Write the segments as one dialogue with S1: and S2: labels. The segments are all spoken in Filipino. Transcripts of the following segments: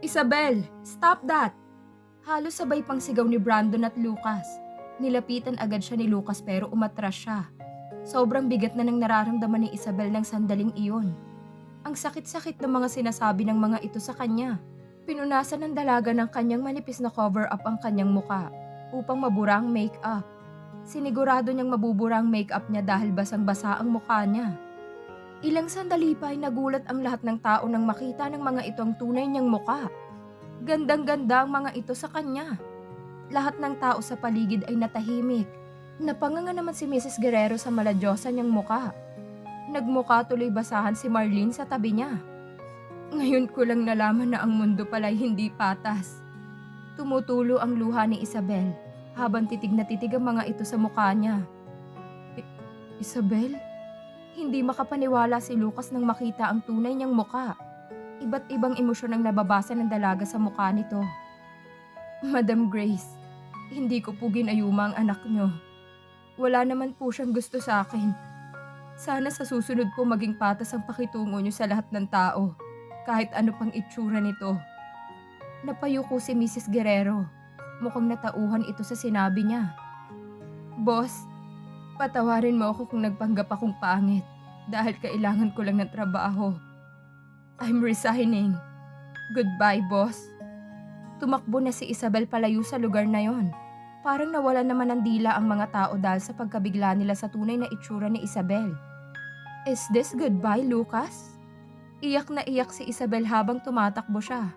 S1: Isabel, stop that! Halos sabay pang sigaw ni Brandon at Lucas. Nilapitan agad siya ni Lucas pero umatras siya. Sobrang bigat na nang nararamdaman ni Isabel ng sandaling iyon. Ang sakit-sakit ng mga sinasabi ng mga ito sa kanya. Pinunasan ng dalaga ng kanyang manipis na cover-up ang kanyang muka upang mabura ang make-up. Sinigurado niyang mabubura ang make-up niya dahil basang-basa ang mukha niya. Ilang sandali pa ay nagulat ang lahat ng tao nang makita ng mga ito ang tunay niyang muka. Gandang-ganda ang mga ito sa kanya. Lahat ng tao sa paligid ay natahimik. Napanganga naman si Mrs. Guerrero sa maladyosa niyang muka. Nagmuka tuloy basahan si Marlene sa tabi niya. Ngayon ko lang nalaman na ang mundo pala'y hindi patas. Tumutulo ang luha ni Isabel habang titig na titig ang mga ito sa mukha niya. Isabel? Hindi makapaniwala si Lucas nang makita ang tunay niyang muka. Iba't ibang emosyon ang nababasa ng dalaga sa mukha nito. Madam Grace, hindi ko po ginayuma ang anak niyo. Wala naman po siyang gusto sa akin. Sana sa susunod po maging patas ang pakitungo niyo sa lahat ng tao, kahit ano pang itsura nito. Napayuko si Mrs. Guerrero. Mukhang natauhan ito sa sinabi niya. Boss, patawarin mo ako kung nagpanggap akong pangit dahil kailangan ko lang ng trabaho. I'm resigning. Goodbye, boss. Tumakbo na si Isabel palayo sa lugar na yon. Parang nawala naman ng dila ang mga tao dahil sa pagkabigla nila sa tunay na itsura ni Isabel. Is this goodbye, Lucas? Iyak na iyak si Isabel habang tumatakbo siya.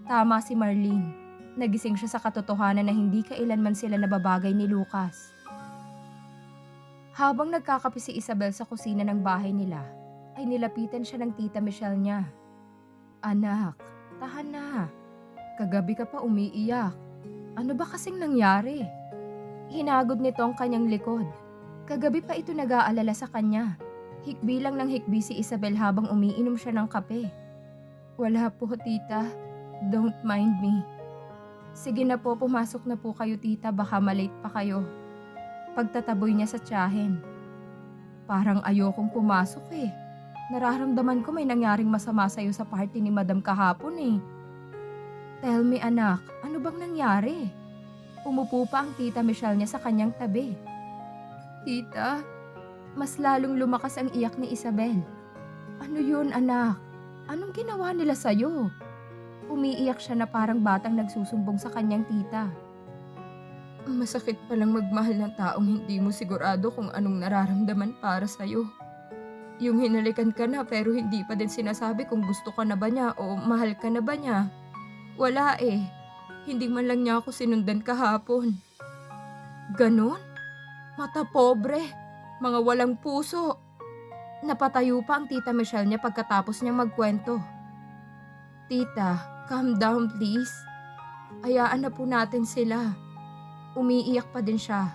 S1: Tama si Marlene. Nagising siya sa katotohanan na hindi kailanman sila nababagay ni Lucas. Habang nagkakape si Isabel sa kusina ng bahay nila, ay nilapitan siya ng tita Michelle niya. Anak, tahan na. Kagabi ka pa umiiyak. Ano ba kasing nangyari? Hinagod nito ang kanyang likod. Kagabi pa ito nag-aalala sa kanya. Hikbi lang ng hikbi si Isabel habang umiinom siya ng kape. Wala po, tita. Don't mind me. Sige na po, pumasok na po kayo, tita. Baka malate pa kayo. Pagtataboy niya sa tiyahin. Parang ayokong pumasok eh. Nararamdaman ko may nangyaring masama sa'yo sa party ni Madam kahapon eh. Tell me anak, ano bang nangyari? Umupo pa ang tita Michelle niya sa kanyang tabi. Tita, mas lalong lumakas ang iyak ni Isabel. Ano yun anak? Anong ginawa nila sa'yo? Umiiyak siya na parang batang nagsusumbong sa kanyang tita. Masakit palang magmahal ng taong hindi mo sigurado kung anong nararamdaman para sa'yo. Yung hinalikan ka na pero hindi pa din sinasabi kung gusto ka na ba niya o mahal ka na ba niya. Wala eh. Hindi man lang niya ako sinundan kahapon. Ganon? Mata pobre. Mga walang puso. Napatayo pa ang tita Michelle niya pagkatapos niyang magkwento. Tita, calm down please. Hayaan na po natin sila. Umiiyak pa din siya.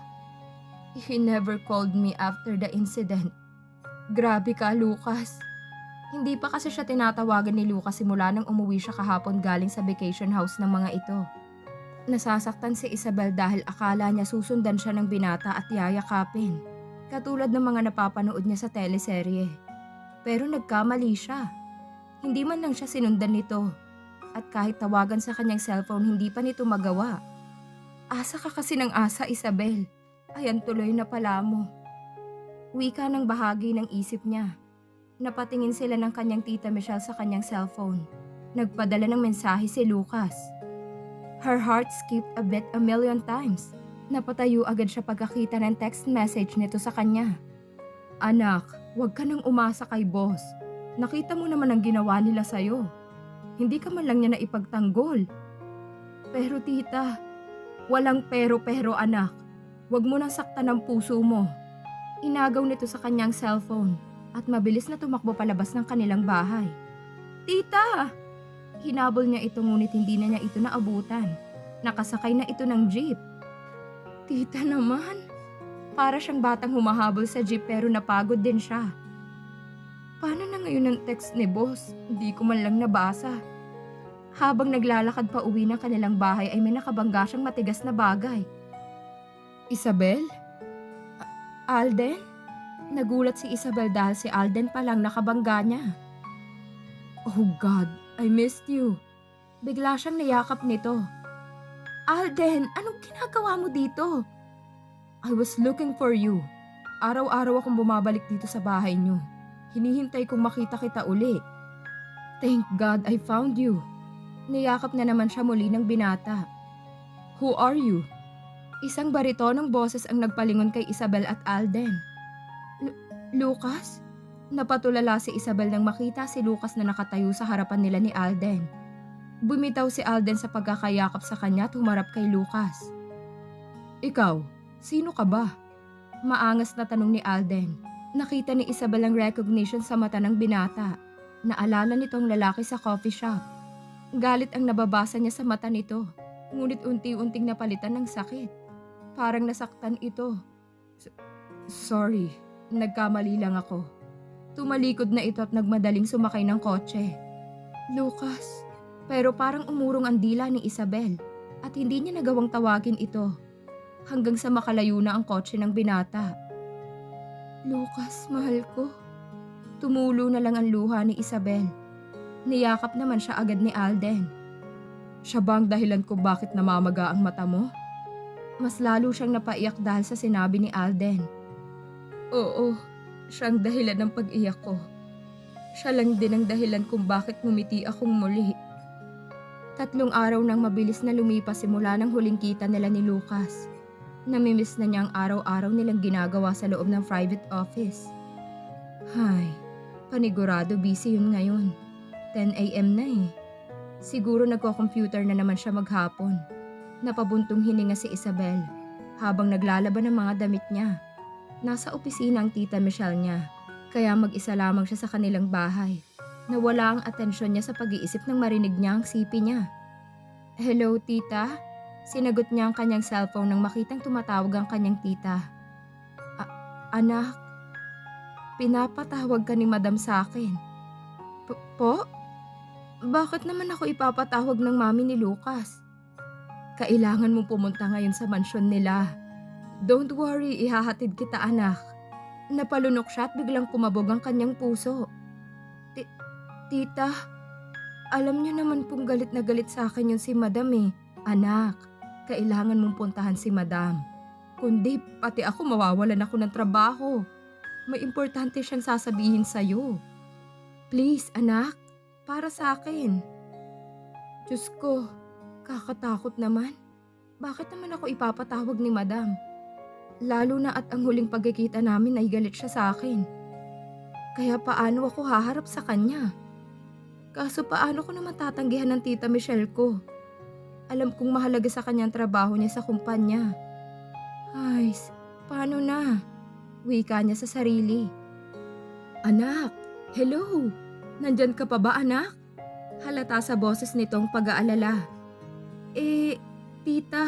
S1: He never called me after the incident. Grabe ka, Lucas. Hindi pa kasi siya tinatawagan ni Lucas simula nang umuwi siya kahapon galing sa vacation house ng mga ito. Nasasaktan si Isabel dahil akala niya susundan siya ng binata at yayakapin. Katulad ng mga napapanood niya sa teleserye. Pero nagkamali siya. Hindi man lang siya sinundan nito. At kahit tawagan sa kanyang cellphone, hindi pa nito magawa. Asa ka kasi ng asa, Isabel. Ayan tuloy na pala mo. Wika ng bahagi ng isip niya. Napatingin sila ng kanyang tita Michelle sa kanyang cellphone. Nagpadala ng mensahe si Lucas. Her heart skipped a beat a million times. Napatayo agad siya pagkakita ng text message nito sa kanya. Anak, huwag ka nang umasa kay boss. Nakita mo naman ang ginawa nila sa'yo. Hindi ka man lang niya naipagtanggol. Pero tita, walang pero anak. Huwag mo nang saktan ang puso mo. Inagaw nito sa kanyang cellphone at mabilis na tumakbo palabas ng kanilang bahay. Tita! Hinabol niya ito ngunit hindi na niya ito naabutan. Nakasakay na ito ng jeep. Tita naman. Para siyang batang humahabol sa jeep pero napagod din siya. Paano na ngayon ang text ni boss? Hindi ko man lang nabasa. Habang naglalakad pa uwi ng kanilang bahay ay may nakabangga siyang matigas na bagay. Isabel? Alden? Nagulat si Isabel dahil si Alden palang nakabangga niya. Oh God, I missed you. Bigla siyang niyakap nito. Alden, anong ginagawa mo dito? I was looking for you. Araw-araw akong bumabalik dito sa bahay niyo. Hinihintay kong makita kita uli. Thank God I found you. Niyakap na naman siya muli ng binata. Who are you? Isang baritonong boses ang nagpalingon kay Isabel at Alden. Lucas? Napatulala si Isabel nang makita si Lucas na nakatayo sa harapan nila ni Alden. Bumitaw si Alden sa pagkakayakap sa kanya at humarap kay Lucas. Ikaw, sino ka ba? Maangas na tanong ni Alden. Nakita ni Isabel ang recognition sa mata ng binata. Naalala nitong lalaki sa coffee shop. Galit ang nababasa niya sa mata nito, ngunit unti-unting napalitan ng sakit. Parang nasaktan ito. Sorry, nagkamali lang ako. Tumalikod na ito at nagmadaling sumakay ng kotse. Lucas, pero parang umurong ang dila ni Isabel at hindi niya nagawang tawagin ito hanggang sa makalayo na ang kotse ng binata. Lucas, mahal ko. Tumulo na lang ang luha ni Isabel. Niyakap naman siya agad ni Alden. Siya ba ang dahilan kung bakit namamaga ang mata mo? Mas lalo siyang napaiyak dahil sa sinabi ni Alden. Oo, siyang dahilan ng pag-iyak ko. Siya lang din ang dahilan kung bakit ngumiti akong muli. 3 araw nang mabilis na lumipas simula ng huling kita nila ni Lucas. Namimiss na niya ang araw-araw nilang ginagawa sa loob ng private office. Hay, panigurado busy yun ngayon. 10 a.m. na eh. Siguro nagko-computer na naman siya maghapon. Napabuntong hininga si Isabel habang naglalaban ng mga damit niya. Nasa opisina ang tita Michelle niya, kaya mag-isa lamang siya sa kanilang bahay. Nawala ang atensyon niya sa pag-iisip nang marinig niya ang sipi niya. Hello, tita? Sinagot niya ang kanyang cellphone nang makitang tumatawag ang kanyang tita. Anak, pinapatawag ka ni Madam sa akin. Po? Bakit naman ako ipapatawag ng mami ni Lucas? Kailangan mong pumunta ngayon sa mansyon nila. Don't worry, ihahatid kita anak. Napalunok siya at biglang kumabog ang kanyang puso. Tita, alam niyo naman pong galit na galit sa akin yung si Madam eh. Anak, kailangan mong puntahan si Madam. Kundi pati ako mawawalan ako ng trabaho. May importante siyang sasabihin sa'yo. Please anak, para sa akin. Diyos ko, kakatakot naman. Bakit naman ako ipapatawag ni Madam? Lalo na at ang huling pagkikita namin ay galit siya sa akin. Kaya paano ako haharap sa kanya? Kaso paano ko naman tatanggihan ng tita Michelle ko? Alam kong mahalaga sa kanyang trabaho niya sa kumpanya. Ay, paano na? Wika niya sa sarili. Anak, hello? Nandyan ka pa ba anak? Halata sa boses nitong pag-aalala. Tita,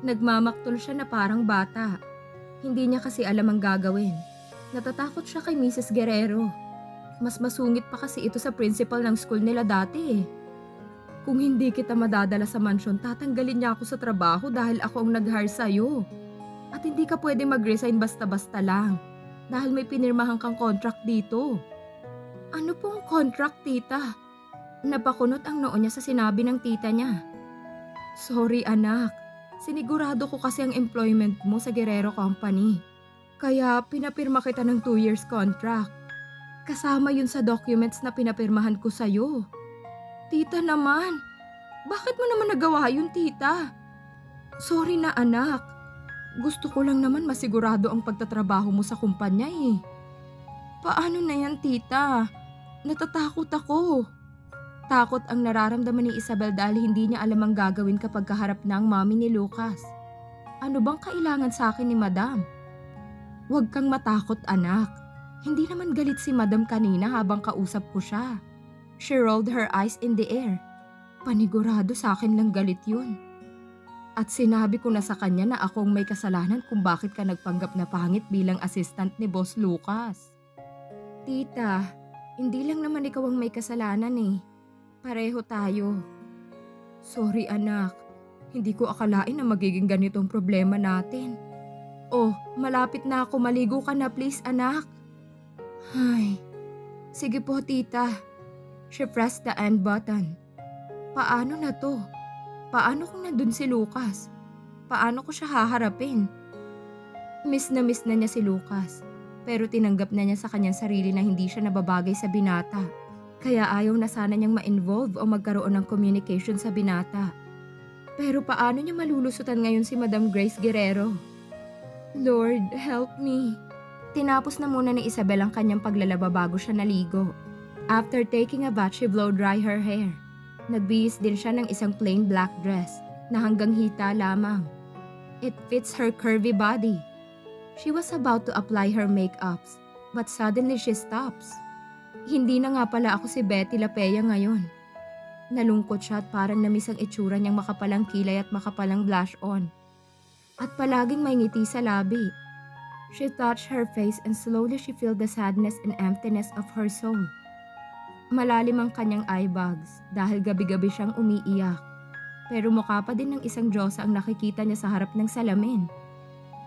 S1: nagmamaktol siya na parang bata. Hindi niya kasi alam ang gagawin. Natatakot siya kay Mrs. Guerrero. Mas masungit pa kasi ito sa principal ng school nila dati eh. Kung hindi kita madadala sa mansyon, tatanggalin niya ako sa trabaho dahil ako ang nag-hire sa'yo. At hindi ka pwede mag-resign basta-basta lang dahil may pinirmahan kang contract dito. Ano pong contract, tita? Napakunot ang noo niya sa sinabi ng tita niya. Sorry anak, sinigurado ko kasi ang employment mo sa Guerrero Company. Kaya pinapirma kita ng 2 years contract. Kasama yun sa documents na pinapirmahan ko sa'yo. Tita naman, bakit mo naman nagawa yun tita? Sorry na anak, gusto ko lang naman masigurado ang pagtatrabaho mo sa kumpanya eh. Paano na yan tita? Natatakot ako. Takot ang nararamdaman ni Isabel dahil hindi niya alam ang gagawin kapag kaharap na ang mami ni Lucas. Ano bang kailangan sa akin ni Madam? Huwag kang matakot anak. Hindi naman galit si Madam kanina habang kausap ko siya. She rolled her eyes in the air. Panigurado sa akin lang galit yun. At sinabi ko na sa kanya na akong may kasalanan kung bakit ka nagpanggap na pangit bilang assistant ni Boss Lucas. Tita, hindi lang naman ikaw ang may kasalanan eh. Pareho tayo. Sorry anak, hindi ko akalain na magiging ganitong problema natin. Oh, malapit na ako, maligo ka na please anak. Ay, sige po tita. She pressed the end button. Paano na 'to? Paano kung nandun si Lucas? Paano ko siya haharapin? Miss na niya si Lucas, pero tinanggap na niya sa kanyang sarili na hindi siya nababagay sa binata. Kaya ayaw na sana niyang ma-involve o magkaroon ng communication sa binata. Pero paano niya malulusutan ngayon si Madam Grace Guerrero? Lord, help me. Tinapos na muna ni Isabel ang kanyang paglalaba bago siya naligo. After taking a bath, she blow-dry her hair. Nagbihis din siya ng isang plain black dress na hanggang hita lamang. It fits her curvy body. She was about to apply her makeups, but suddenly she stops. Hindi na nga pala ako si Betty Lapea ngayon. Nalungkot siya at parang namiss ang itsura niyang makapalang kilay at makapalang blush on. At palaging may ngiti sa labi. She touched her face and slowly she felt the sadness and emptiness of her soul. Malalim ang kanyang eye bags dahil gabi-gabi siyang umiiyak. Pero mukha pa din ng isang Diyosa ang nakikita niya sa harap ng salamin.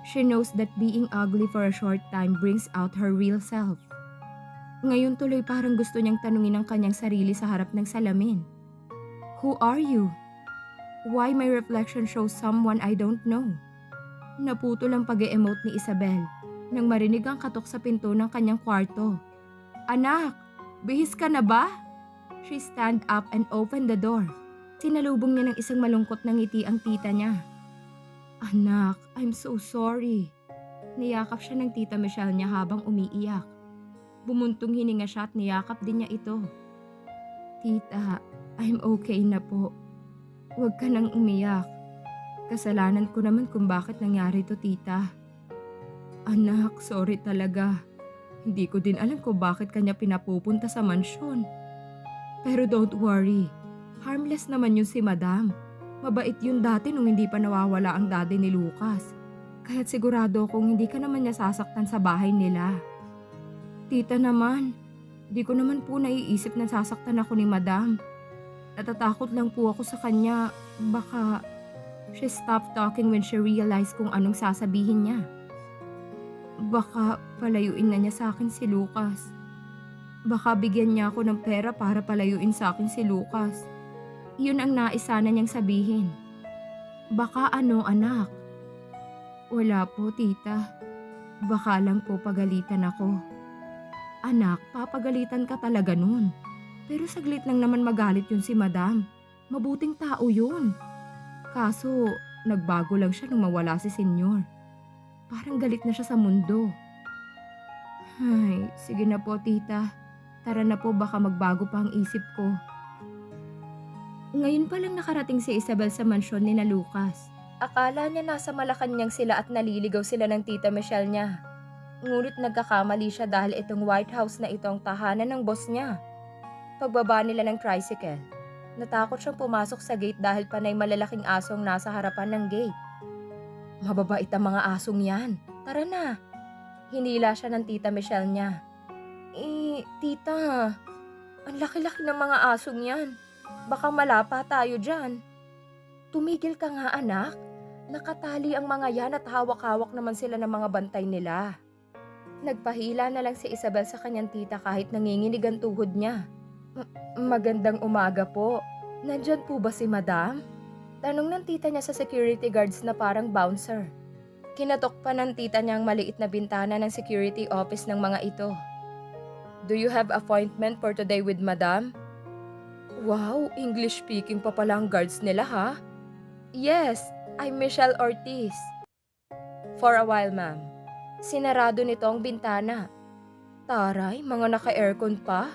S1: She knows that being ugly for a short time brings out her real self. Ngayon tuloy parang gusto niyang tanungin ang kanyang sarili sa harap ng salamin. Who are you? Why my reflection shows someone I don't know? Naputol ang pag-e-emote ni Isabel nang marinig ang katok sa pinto ng kanyang kwarto. Anak, bihis ka na ba? She stand up and opened the door. Sinalubong niya ng isang malungkot na ngiti ang tita niya. Anak, I'm so sorry. Niyakap siya ng tita Michelle niya habang umiiyak. Bumuntong hininga siya at niyakap din niya ito. Tita, I'm okay na po. Huwag ka nang umiyak. Kasalanan ko naman kung bakit nangyari to, tita. Anak, sorry talaga. Hindi ko din alam kung bakit kanya pinapupunta sa mansyon. Pero don't worry. Harmless naman yun si Madam. Mabait yun dati nung hindi pa nawawala ang daddy ni Lucas. Kaya't sigurado kung hindi ka naman niya sasaktan sa bahay nila. Tita naman, di ko naman po naiisip na sasaktan ako ni Madam. Natatakot lang po ako sa kanya. Baka... She stopped talking when she realized kung anong sasabihin niya. Baka palayuin na niya sa akin si Lucas. Baka bigyan niya ako ng pera para palayuin sa akin si Lucas. Yun ang nais sana niyang sabihin. Baka ano, anak? Wala po, tita. Baka lang po pagalitan ako. Anak, papagalitan ka talaga nun. Pero saglit lang naman magalit yun si Madam. Mabuting tao yun. Kaso, nagbago lang siya nung mawala si Senyor. Parang galit na siya sa mundo. Ay, sige na po, tita. Tara na po, baka magbago pa ang isip ko. Ngayon pa lang nakarating si Isabel sa mansyon ni na Lucas. Akala niya nasa Malacanang sila at naliligaw sila ng tita Michelle niya. Ngunit nagkakamali siya dahil itong White House na ito ang tahanan ng boss niya. Pagbaba nila ng tricycle, natakot siyang pumasok sa gate dahil panay malalaking asong nasa harapan ng gate. Mababait ang mga asong yan. Tara na. Hinila siya ng tita Michelle niya. Tita, ang laki-laki ng mga asong yan. Baka malapa tayo dyan. Tumigil ka nga, anak. Nakatali ang mga yan at hawak-hawak naman sila ng mga bantay nila. Nagpahila na lang si Isabel sa kanyang tita kahit nanginginig ang tuhod niya. Magandang umaga po. Nandyan po ba si Madam? Tanong ng tita niya sa security guards na parang bouncer. Kinatok pa ng tita niya ang maliit na bintana ng security office ng mga ito. Do you have appointment for today with Madam? Wow, English speaking pa pala ang guards nila ha? Yes, I'm Michelle Ortiz. For a while, ma'am. Sinarado nito ang bintana. Taray, mga naka-aircon pa.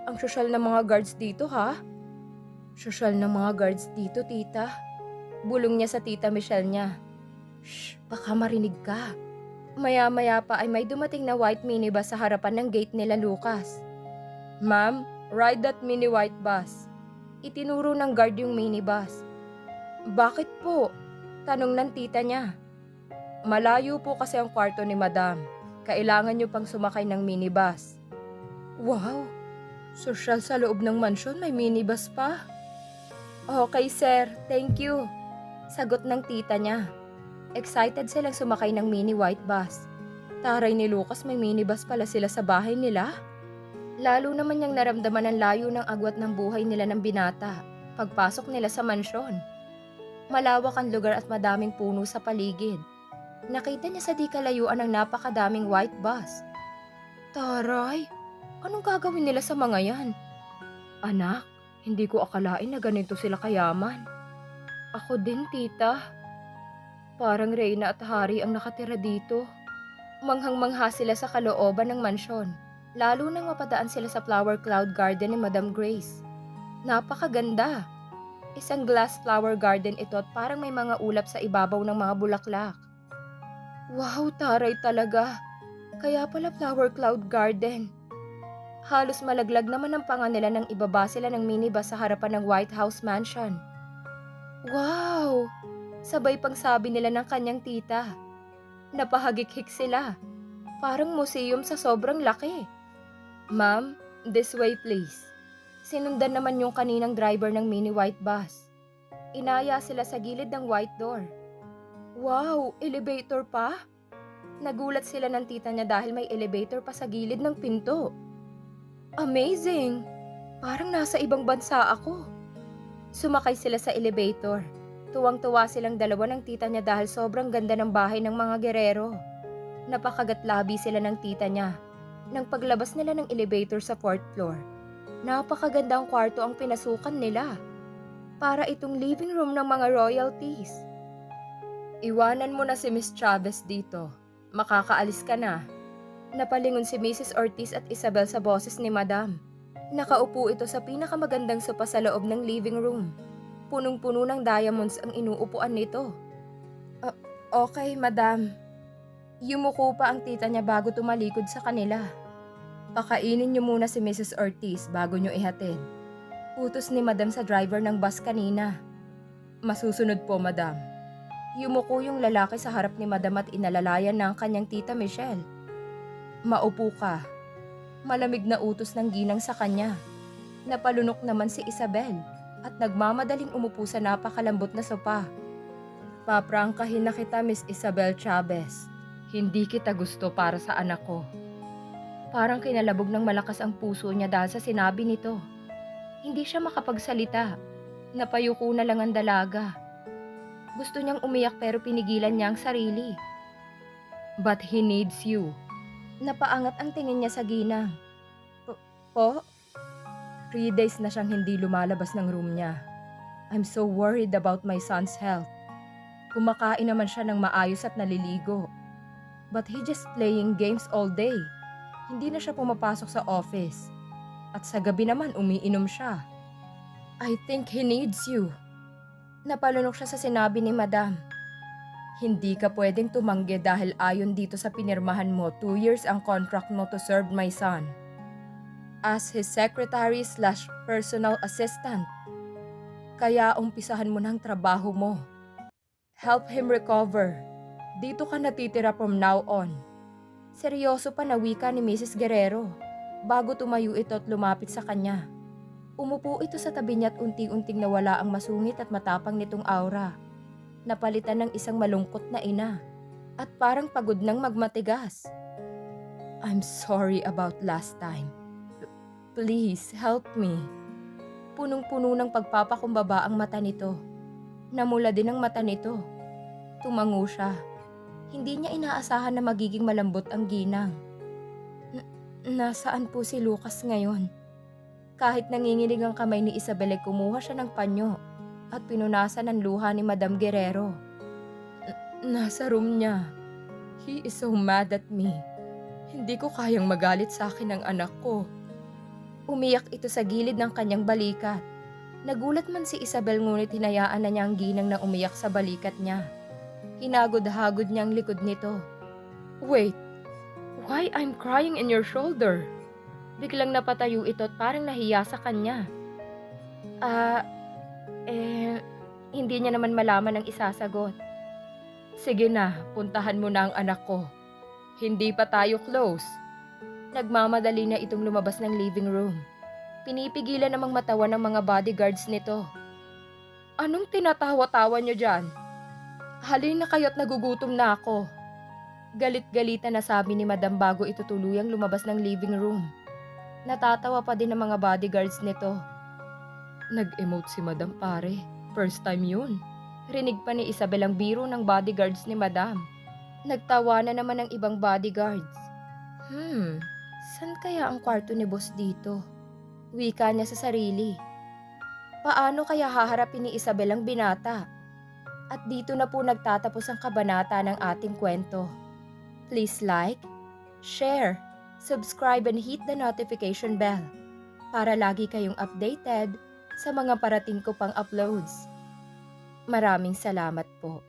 S1: Ang sosyal ng mga guards dito ha? Sosyal ng mga guards dito, tita. Bulong niya sa tita Michelle niya. Shh, baka marinig ka. Maya-maya pa ay may dumating na white minibus sa harapan ng gate nila Lucas. Ma'am, ride that mini white bus. Itinuro ng guard yung minibus. Bakit po? Tanong ng tita niya. Malayo po kasi ang kwarto ni Madam. Kailangan niyo pang sumakay ng minibus. Wow! Sosyal sa loob ng mansyon, may minibus pa. Okay, sir. Thank you. Sagot ng tita niya. Excited silang sumakay ng mini white bus. Taray ni Lucas, may minibus pala sila sa bahay nila. Lalo naman niyang naramdaman ang layo ng agwat ng buhay nila ng binata. pagpasok nila sa mansyon. Malawak ang lugar at madaming puno sa paligid. Nakita niya sa di kalayuan ang napakadaming white bus. Taray, anong gagawin nila sa mga yan? Anak, hindi ko akalain na ganito sila kayaman. Ako din, tita. Parang reyna at hari ang nakatira dito. Manghang-mangha sila sa kalooban ng mansyon, lalo nang mapadaan sila sa flower cloud garden ni Madam Grace. Napakaganda. Isang glass flower garden ito at parang may mga ulap sa ibabaw ng mga bulaklak. Wow, taray talaga. Kaya pala flower cloud garden. Halos malaglag naman ang panga nila nang ibaba sila ng minibus sa harapan ng White House Mansion. Wow! Sabay pang sabi nila ng kanyang tita. Napahagik-hik sila. Parang museum sa sobrang laki. Ma'am, this way please. Sinundan naman yung kaninang driver ng mini white bus. Inaya sila sa gilid ng white door. Wow, elevator pa? Nagulat sila ng tita niya dahil may elevator pa sa gilid ng pinto. Amazing! Parang nasa ibang bansa ako. Sumakay sila sa elevator. Tuwang-tuwa silang dalawa ng tita niya dahil sobrang ganda ng bahay ng mga gerero. Napakagatlabi sila ng tita niya. Nang paglabas nila ng elevator sa 4th floor, napakagandang kwarto ang pinasukan nila. Para itong living room ng mga royalties. Iwanan mo na si Miss Chavez dito. Makakaalis ka na. Napalingon si Mrs. Ortiz at Isabel sa boses ni Madam. Nakaupo ito sa pinakamagandang sopa sa loob ng living room. Punong-puno ng diamonds ang inuupuan nito. Okay, Madam. Yumuko pa ang tita niya bago tumalikod sa kanila. Pakainin niyo muna si Mrs. Ortiz bago niyo ihatid. Utos ni Madam sa driver ng bus kanina. Masusunod po, Madam. Yumuko yung lalaki sa harap ni Madam at inalalayan ng kanyang tita Michelle. Maupo ka. Malamig na utos ng ginang sa kanya. Napalunok naman si Isabel at nagmamadaling umupo sa napakalambot na sopa. Paprangkahin na kita, Miss Isabel Chavez. Hindi kita gusto para sa anak ko. Parang kinalabog ng malakas ang puso niya dahil sa sinabi nito. Hindi siya makapagsalita. Napayuko na lang ang dalaga. Gusto niyang umiyak pero pinigilan niya ang sarili. But he needs you. Napaangat ang tingin niya sa ginang. Po? 3 days na siyang hindi lumalabas ng room niya. I'm so worried about my son's health. Kumakain naman siya ng maayos at naliligo. But he just playing games all day. Hindi na siya pumapasok sa office. At sa gabi naman umiinom siya. I think he needs you. Napalunok siya sa sinabi ni Madam. Hindi ka pwedeng tumanggi dahil ayon dito sa pinirmahan mo 2 years ang contract mo to serve my son. As his secretary/personal assistant. Kaya umpisahan mo ng trabaho mo. Help him recover. Dito ka natitira from now on. Seryoso pa na wika ni Mrs. Guerrero bago tumayo ito at lumapit sa kanya. Umupo ito sa tabi niya at unti-unting nawala ang masungit at matapang nitong aura. Napalitan ng isang malungkot na ina at parang pagod nang magmatigas. I'm sorry about last time. Please help me. Punong-puno ng pagpapakumbaba ang mata nito. Namula din ang mata nito. Tumango siya. Hindi niya inaasahan na magiging malambot ang ginang. Nasaan po si Lucas ngayon? Kahit nanginginig ang kamay ni Isabel ay kumuha siya ng panyo at pinunasan ng luha ni Madam Guerrero. Nasa room niya. He is so mad at me. Hindi ko kayang magalit sa akin ang anak ko. Umiyak ito sa gilid ng kanyang balikat. Nagulat man si Isabel ngunit hinayaan na niya ang ginang na umiyak sa balikat niya. Hinagod-hagod niya ang likod nito. Wait, why I'm crying in your shoulder? Biglang napatayo ito at parang nahiya sa kanya. Hindi niya naman malaman ang isasagot. Sige na, puntahan mo na ang anak ko. Hindi pa tayo close. Nagmamadali na itong lumabas ng living room. Pinipigilan namang matawa ng mga bodyguards nito. Anong tinatawa-tawa niyo dyan? Halin na kayo't nagugutom na ako. Galit-galitan na sabi ni Madam bago ito tuluyang lumabas ng living room. Natatawa pa din ang mga bodyguards nito. Nag-emote si Madam pare. First time yun. Rinig pa ni Isabel ang biro ng bodyguards ni Madam. Nagtawa na naman ang ibang bodyguards. San kaya ang kwarto ni boss dito? Wika niya sa sarili. Paano kaya haharapin ni Isabel ang binata? At dito na po nagtatapos ang kabanata ng ating kwento. Please like, share, subscribe and hit the notification bell para lagi kayong updated sa mga parating ko pang uploads. Maraming salamat po.